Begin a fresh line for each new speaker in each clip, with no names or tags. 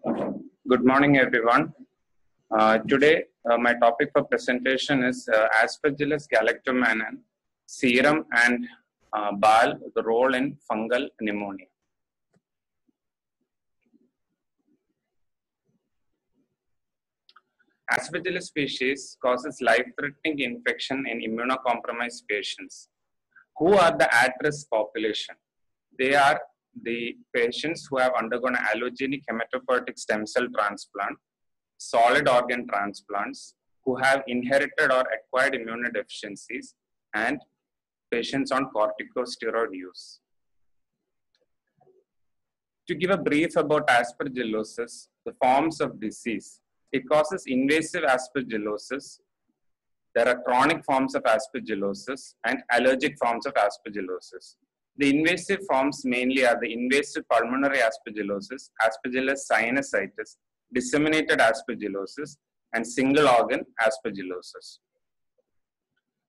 Good morning, everyone. Today, my topic for presentation is Aspergillus galactomannan, serum and BAL, the role in fungal pneumonia. Aspergillus species causes life-threatening infection in immunocompromised patients. Who are the at-risk population? They are the patients who have undergone allogenic hematopoietic stem cell transplant, solid organ transplants, who have inherited or acquired immunodeficiencies, and patients on corticosteroid use. To give a brief about aspergillosis, the forms of disease. It causes invasive aspergillosis. There are chronic forms of aspergillosis and allergic forms of aspergillosis. The invasive forms mainly are the invasive pulmonary aspergillosis, Aspergillus sinusitis, disseminated aspergillosis, and single organ aspergillosis.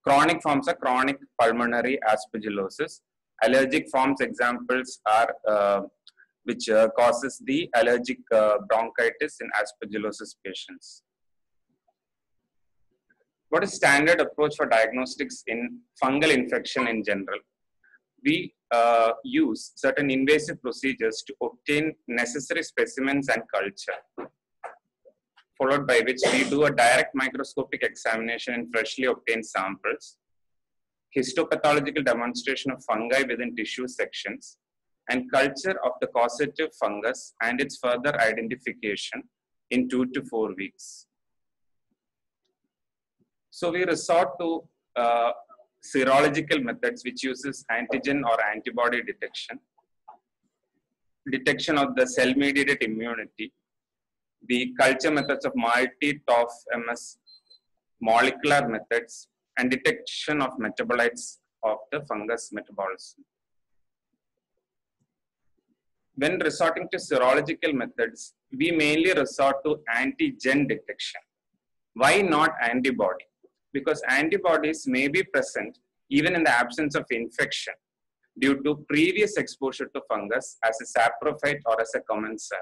Chronic forms are chronic pulmonary aspergillosis. Allergic forms examples are which causes the allergic bronchitis in aspergillosis patients. What is standard approach for diagnostics in fungal infection in general? We use certain invasive procedures to obtain necessary specimens and culture, followed by which we do a direct microscopic examination in freshly obtained samples, histopathological demonstration of fungi within tissue sections, and culture of the causative fungus and its further identification in 2 to 4 weeks. So we resort to serological methods which uses antigen or antibody detection of the cell-mediated immunity, the culture methods of MALT, TOF, MS, molecular methods, and detection of metabolites of the fungus metabolism. When resorting to serological methods, we mainly resort to antigen detection. Why not antibody? Because antibodies may be present even in the absence of infection due to previous exposure to fungus as a saprophyte or as a commensal.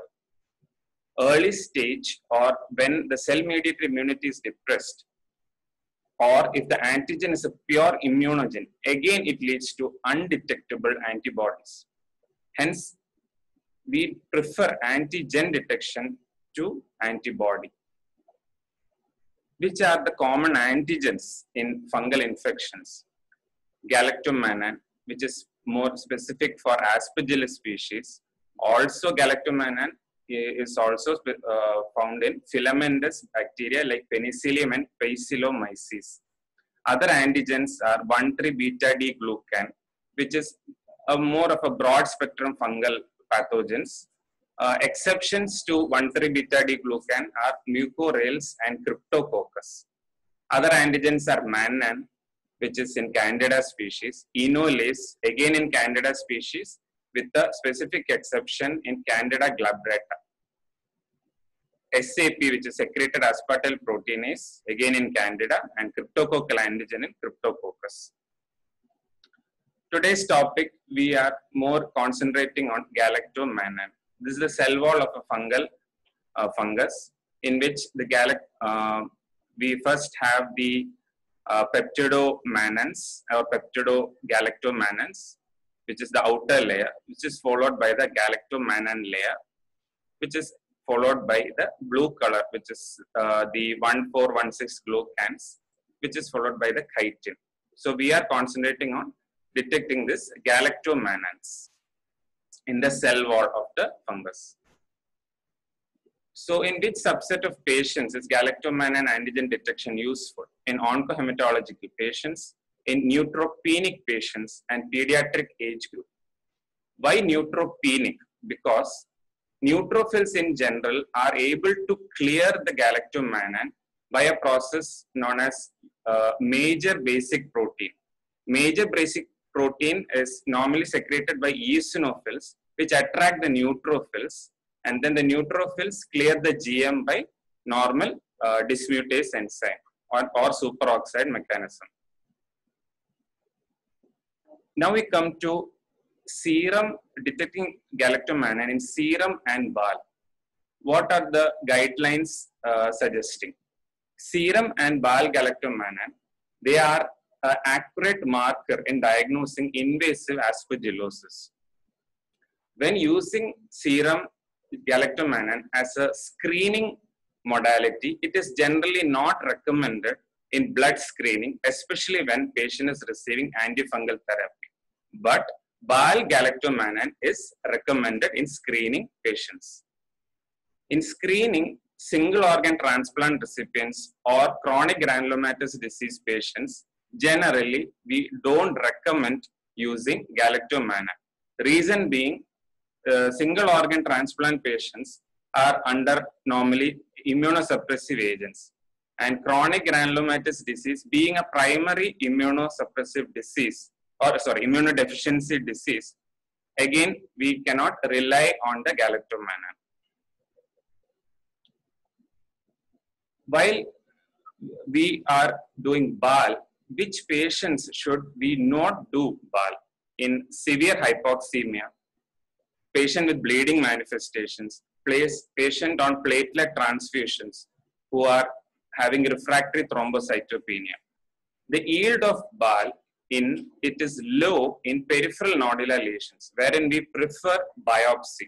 Early stage or when the cell-mediated immunity is depressed, or if the antigen is a pure immunogen, again it leads to undetectable antibodies. Hence, we prefer antigen detection to antibody. Which are the common antigens in fungal infections? Galactomannan, which is more specific for Aspergillus species. Also, galactomannan is also found in filamentous bacteria like Penicillium and Paecilomyces. Other antigens are 1,3-beta-D-glucan, which is more of a broad spectrum fungal pathogens. Exceptions to 1,3-beta-D-glucan are Mucorales and Cryptococcus. Other antigens are mannan, which is in Candida species, enolase, again in Candida species, with a specific exception in Candida glabrata. SAP, which is secreted aspartyl proteinase, again in Candida, and cryptococcal antigen in Cryptococcus. Today's topic, we are more concentrating on galactomannan. This is the cell wall of a fungus in which the we first have the peptidomannans or peptidogalactomannans, which is the outer layer, which is followed by the galactomannan layer, which is followed by the blue color, which is the 1,4,1,6 glucans, which is followed by the chitin. So we are concentrating on detecting this galactomannans in the cell wall of the fungus. So in which subset of patients is galactomannan antigen detection useful? In oncohematological patients, in neutropenic patients, and pediatric age group. Why neutropenic? Because neutrophils in general are able to clear the galactomannan by a process known as major basic protein. Major basic protein is normally secreted by eosinophils, which attract the neutrophils, and then the neutrophils clear the GM by normal dismutase enzyme or superoxide mechanism. Now we come to serum detecting galactomannan in serum and BAL. what are the guidelines suggesting? Serum and BAL galactomannan, they are an accurate marker in diagnosing invasive aspergillosis. When using serum galactomannan as a screening modality, it is generally not recommended in blood screening, especially when patient is receiving antifungal therapy. But BAL galactomannan is recommended in screening patients. In screening single organ transplant recipients or chronic granulomatous disease patients, generally we don't recommend using galactomannan. Reason being, single organ transplant patients are under normally immunosuppressive agents, and chronic granulomatous disease being a primary immunosuppressive disease, or sorry, immunodeficiency disease, again we cannot rely on the galactomannan. While we are doing BAL, which patients should we not do BAL? In severe hypoxemia, patient with bleeding manifestations, patient on platelet transfusions who are having refractory thrombocytopenia. The yield of BAL it is low in peripheral nodular lesions, wherein we prefer biopsy.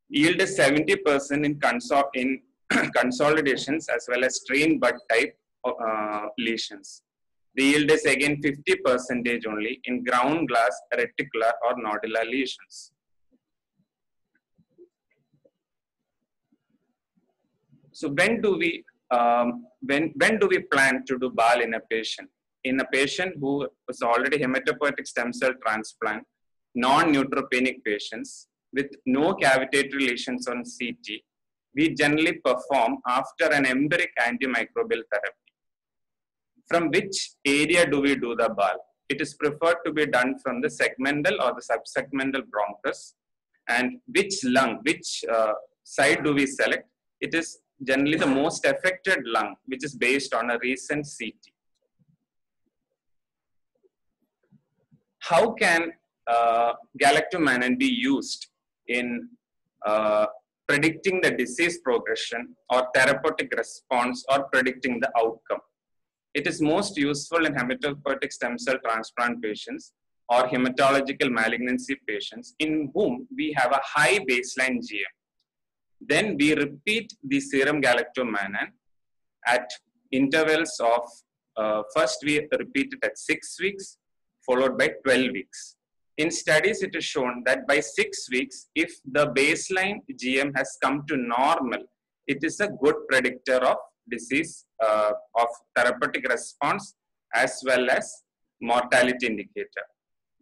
Yield is 70% in consolidations as well as strain bud type lesions. The yield is again 50% only in ground glass, reticular or nodular lesions. So when do we plan to do BAL in a patient? In a patient who is already hematopoietic stem cell transplant, non-neutropenic patients with no cavitatory lesions on CT, we generally perform after an empiric antimicrobial therapy. From which area do we do the BAL? It is preferred to be done from the segmental or the subsegmental bronchus. And which lung, which side do we select? It is generally the most affected lung, which is based on a recent CT. How can galactomannan be used in predicting the disease progression or therapeutic response or predicting the outcome? It is most useful in hematopoietic stem cell transplant patients or hematological malignancy patients in whom we have a high baseline GM. Then we repeat the serum galactomannan at intervals of, first we repeat it at 6 weeks, followed by 12 weeks. In studies, it is shown that by 6 weeks, if the baseline GM has come to normal, it is a good predictor of disease, of therapeutic response, as well as mortality indicator.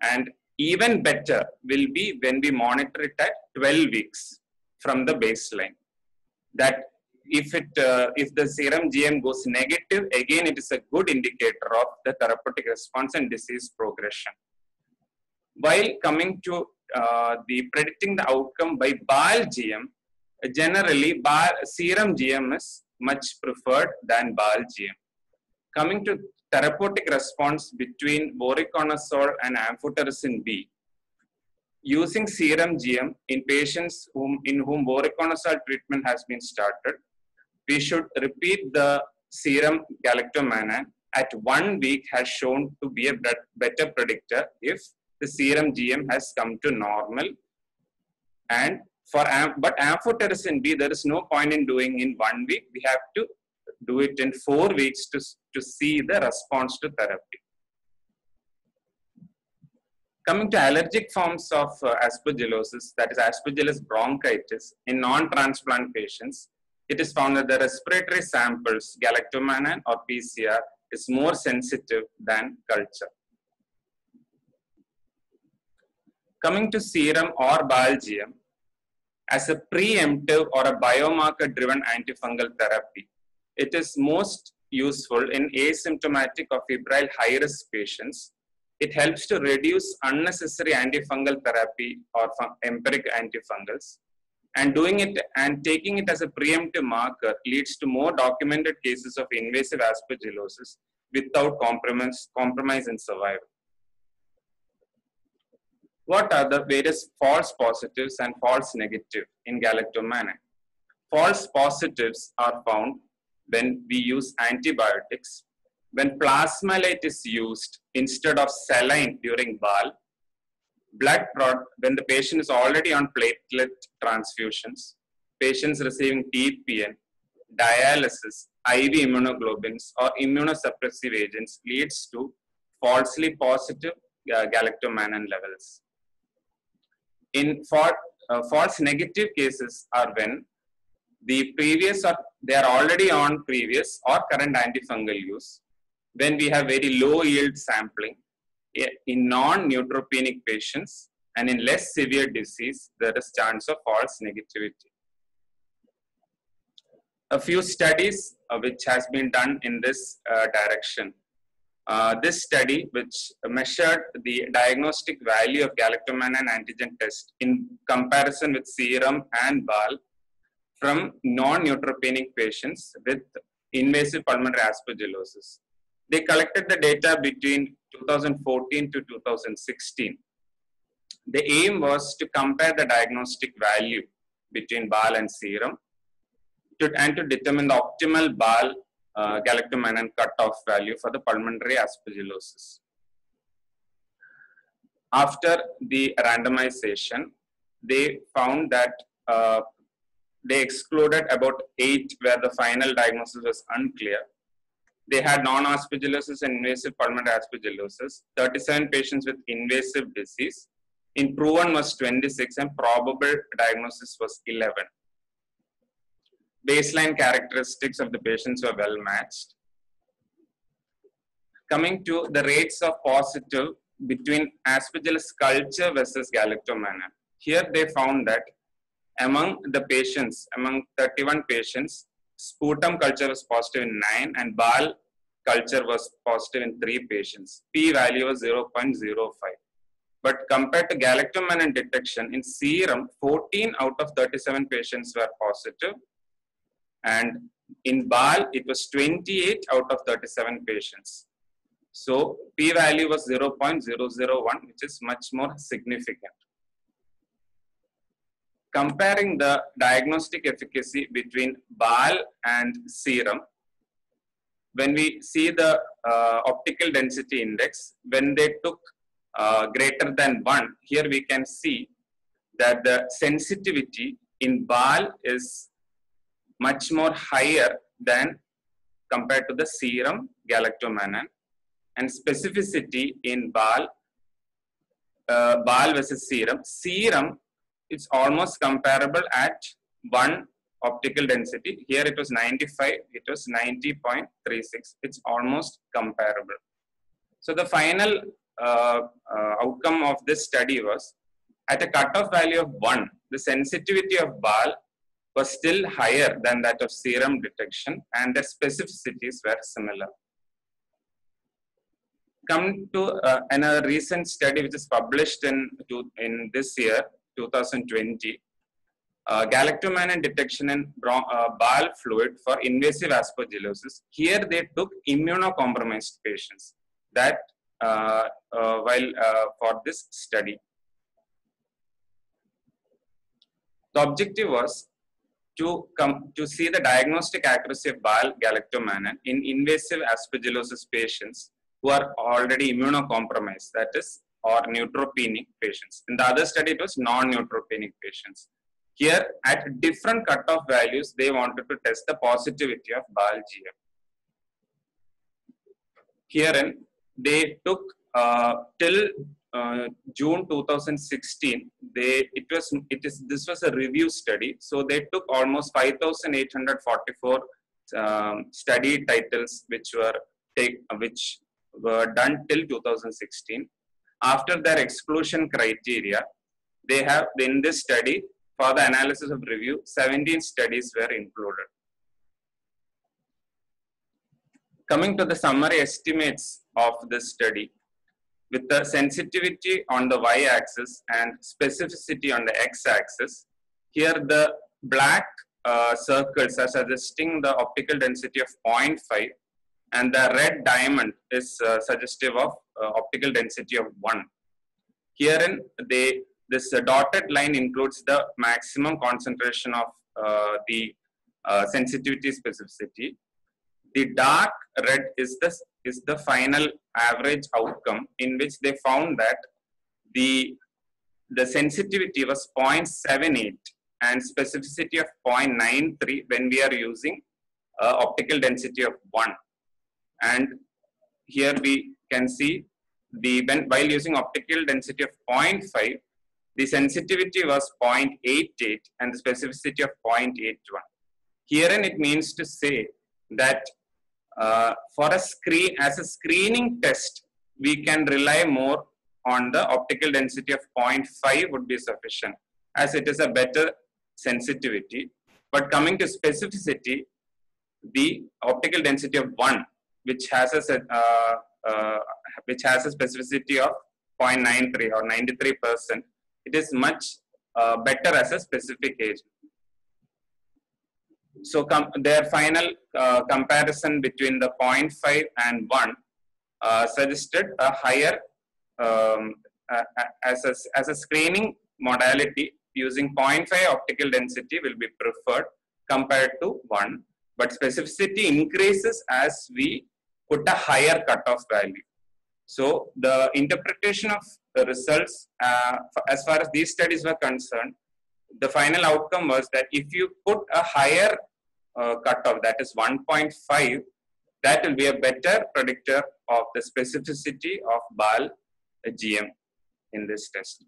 And even better will be when we monitor it at 12 weeks from the baseline. That if the serum GM goes negative, again it is a good indicator of the therapeutic response and disease progression. While coming to the predicting the outcome by BAL GM, generally serum GM is much preferred than BAL GM. Coming to therapeutic response between voriconazole and amphotericin B, using serum GM in patients in whom voriconazole treatment has been started, we should repeat the serum galactomannan at 1 week has shown to be a better predictor if the serum GM has come to normal. And but amphotericin B, there is no point in doing in 1 week. We have to do it in 4 weeks to see the response to therapy. Coming to allergic forms of aspergillosis, that is Aspergillus bronchitis, in non-transplant patients, it is found that the respiratory samples, galactomannan or PCR, is more sensitive than culture. Coming to serum or BAL GM, as a preemptive or a biomarker-driven antifungal therapy, it is most useful in asymptomatic or febrile high-risk patients. It helps to reduce unnecessary antifungal therapy or empiric antifungals. And doing it and taking it as a preemptive marker leads to more documented cases of invasive aspergillosis without compromise in survival. What are the various false positives and false negatives in galactomannan? false positives are found when we use antibiotics. When plasmalate is used instead of saline during BAL, when the patient is already on platelet transfusions, patients receiving TPN, dialysis, IV immunoglobulins, or immunosuppressive agents leads to falsely positive galactomannan levels. In false negative cases are when the previous or they are already on previous or current antifungal use, when we have very low yield sampling in non-neutropenic patients, and in less severe disease, there is chance of false negativity. A few studies which has been done in this direction. This study, which measured the diagnostic value of galactomannan antigen test in comparison with serum and BAL from non-neutropenic patients with invasive pulmonary aspergillosis. They collected the data between 2014 to 2016. The aim was to compare the diagnostic value between BAL and serum and to determine the optimal BAL galactomannan cutoff value for the pulmonary aspergillosis. After the randomization, they found that they excluded about 8 where the final diagnosis was unclear. They had non-aspergillosis and invasive pulmonary aspergillosis, 37 patients with invasive disease. In proven was 26 and probable diagnosis was 11. Baseline characteristics of the patients were well matched. Coming to the rates of positive between aspergillus culture versus galactomannan. Here they found that among the patients, among 31 patients, sputum culture was positive in 9 and BAL culture was positive in 3 patients. P value was 0.05. But compared to galactomannan detection in serum, 14 out of 37 patients were positive. And in BAL, it was 28 out of 37 patients. So P value was 0.001, which is much more significant. Comparing the diagnostic efficacy between BAL and serum, when we see the optical density index, when they took greater than 1, here we can see that the sensitivity in BAL is much more higher than compared to the serum galactomannan, and specificity in BAL versus serum, it's almost comparable at 1 optical density. Here it was 95, it was 90.36. It's almost comparable. So the final outcome of this study was at a cutoff value of 1, the sensitivity of BAL was still higher than that of serum detection and the specificities were similar. Come to another recent study which is published in this year, 2020. Galactomannan detection in BAL fluid for invasive aspergillosis. Here they took immunocompromised patients that for this study. The objective was to see the diagnostic accuracy of BAL galactomannan in invasive aspergillosis patients who are already immunocompromised, that is, or neutropenic patients. In the other study, it was non-neutropenic patients. Here, at different cutoff values, they wanted to test the positivity of BAL GM. Herein, they took till June 2016. This was a review study. So they took almost 5,844 study titles which were done till 2016. After their exclusion criteria, they have in this study, for the analysis of review, 17 studies were included. Coming to the summary estimates of this study, with the sensitivity on the y-axis and specificity on the x-axis, here the black circles are suggesting the optical density of 0.5 and the red diamond is suggestive of optical density of 1. Herein, this dotted line includes the maximum concentration of the sensitivity specificity. The dark red is the final average outcome, in which they found that the sensitivity was 0.78 and specificity of 0.93 when we are using optical density of 1. And here we can see while using optical density of 0.5, the sensitivity was 0.88 and the specificity of 0.81. Herein it means to say that as a screening test, we can rely more on the optical density of 0.5 would be sufficient, as it is a better sensitivity. But coming to specificity, the optical density of 1, which has a specificity of 0.93 or 93%, it is much better as a specific agent. So their final comparison between the 0.5 and 1 suggested a higher as a screening modality, using 0.5 optical density will be preferred compared to 1, but specificity increases as we put a higher cutoff value. So the interpretation of the results as far as these studies were concerned, the final outcome was that if you put a higher cutoff, that is 1.5, that will be a better predictor of the specificity of BAL GM in this test.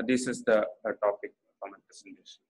This is the topic for my presentation.